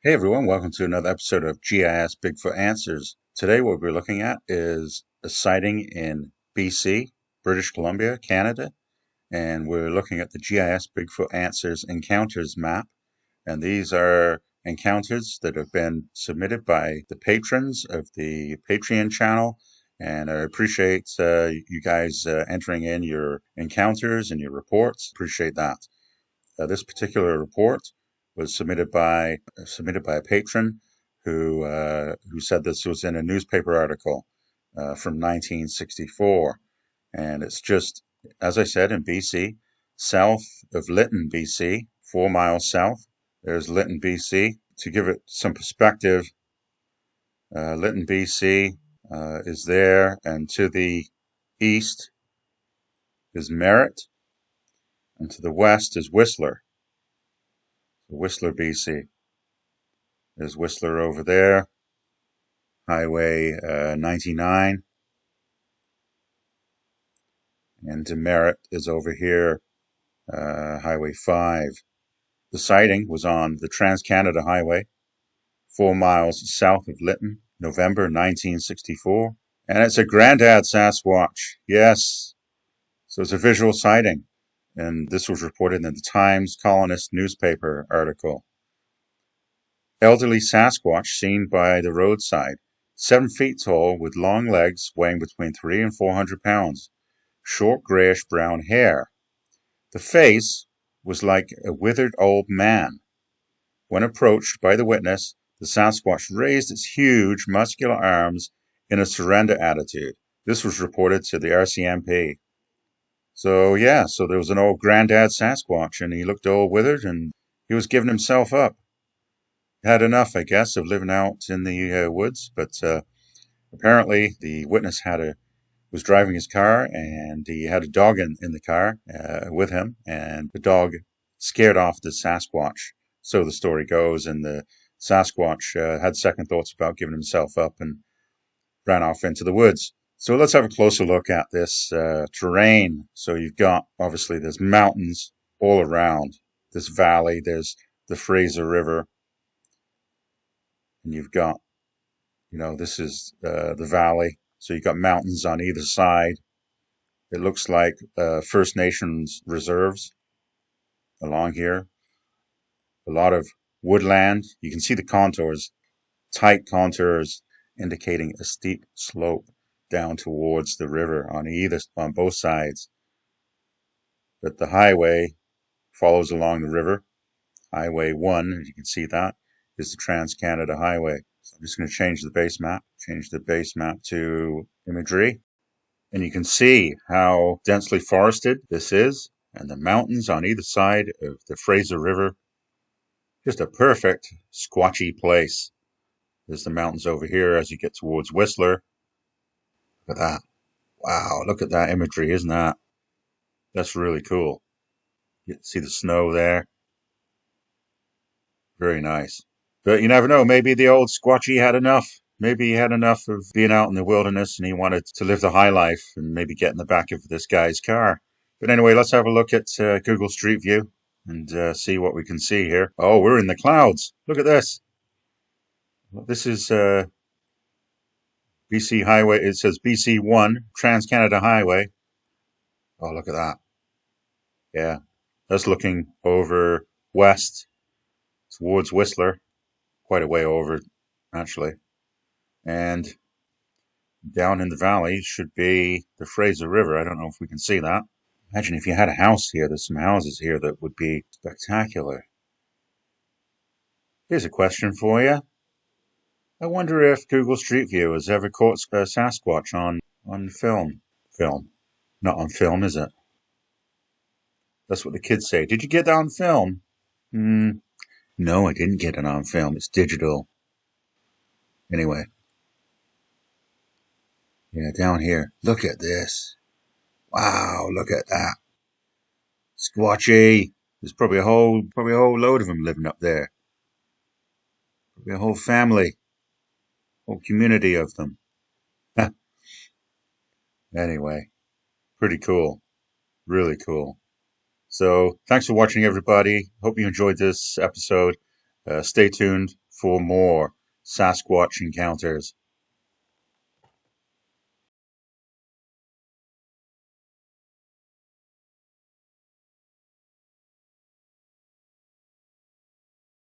Hey everyone, welcome to another episode of GIS Bigfoot Answers. Today what we're looking at is a sighting in BC, British Columbia, Canada, and we're looking at the GIS Bigfoot Answers Encounters map. And these are encounters that have been submitted by the patrons of the Patreon channel. And I appreciate you guys entering in your encounters and your reports. Appreciate that. This particular report was submitted by a patron who said this was in a newspaper article from 1964, and it's just, as I said, in BC, south of Lytton, BC, 4 miles south. There's Lytton, BC. To give it some perspective, Lytton, BC is there, and to the east is Merritt, and to the west is Whistler. Whistler, BC. There's Whistler over there, Highway 99, and Demerit is over here, Highway 5. The sighting was on the Trans-Canada Highway, 4 miles south of Lytton, November 1964. And it's a Grandad Sasquatch, yes. So it's a visual sighting. And this was reported in the Times Colonist newspaper article. Elderly Sasquatch seen by the roadside, 7 feet tall with long legs weighing between 300 and 400 pounds, short grayish-brown hair. The face was like a withered old man. When approached by the witness, the Sasquatch raised its huge, muscular arms in a surrender attitude. This was reported to the RCMP. So there was an old Grandad Sasquatch, and he looked all withered, and he was giving himself up. Had enough, I guess, of living out in the woods, but apparently the witness was driving his car, and he had a dog in the car with him, and the dog scared off the Sasquatch. So the story goes, and the Sasquatch had second thoughts about giving himself up and ran off into the woods. So let's have a closer look at this terrain. So you've got, obviously, there's mountains all around this valley. There's the Fraser River. And you've got, this is the valley. So you've got mountains on either side. It looks like First Nations reserves along here. A lot of woodland. You can see the contours, tight contours indicating a steep slope down towards the river on both sides. But the highway follows along the river. Highway 1, as you can see that, is the Trans-Canada Highway. So I'm just going to change the base map to imagery. And you can see how densely forested this is, and the mountains on either side of the Fraser River. Just a perfect squatchy place. There's the mountains over here as you get towards Whistler. Look at that. Wow, look at that imagery, isn't that? That's really cool. You can see the snow there. Very nice. But you never know, maybe the old Squatchy had enough. Maybe he had enough of being out in the wilderness and he wanted to live the high life and maybe get in the back of this guy's car. But anyway, let's have a look at Google Street View and see what we can see here. Oh, we're in the clouds. Look at this. This is BC Highway. It says BC 1, Trans-Canada Highway. Oh, look at that. Yeah, that's looking over west towards Whistler. Quite a way over, actually. And down in the valley should be the Fraser River. I don't know if we can see that. Imagine if you had a house here. There's some houses here that would be spectacular. Here's a question for you. I wonder if Google Street View has ever caught Sasquatch on film. Film. Not on film, is it? That's what the kids say. Did you get that on film? No, I didn't get it on film. It's digital. Anyway. Yeah, down here. Look at this. Wow, look at that. Squatchy. There's probably a whole load of them living up there. Probably a whole family. Whole community of them. Anyway, pretty cool. Really cool. So, thanks for watching, everybody. Hope you enjoyed this episode. Stay tuned for more Sasquatch encounters.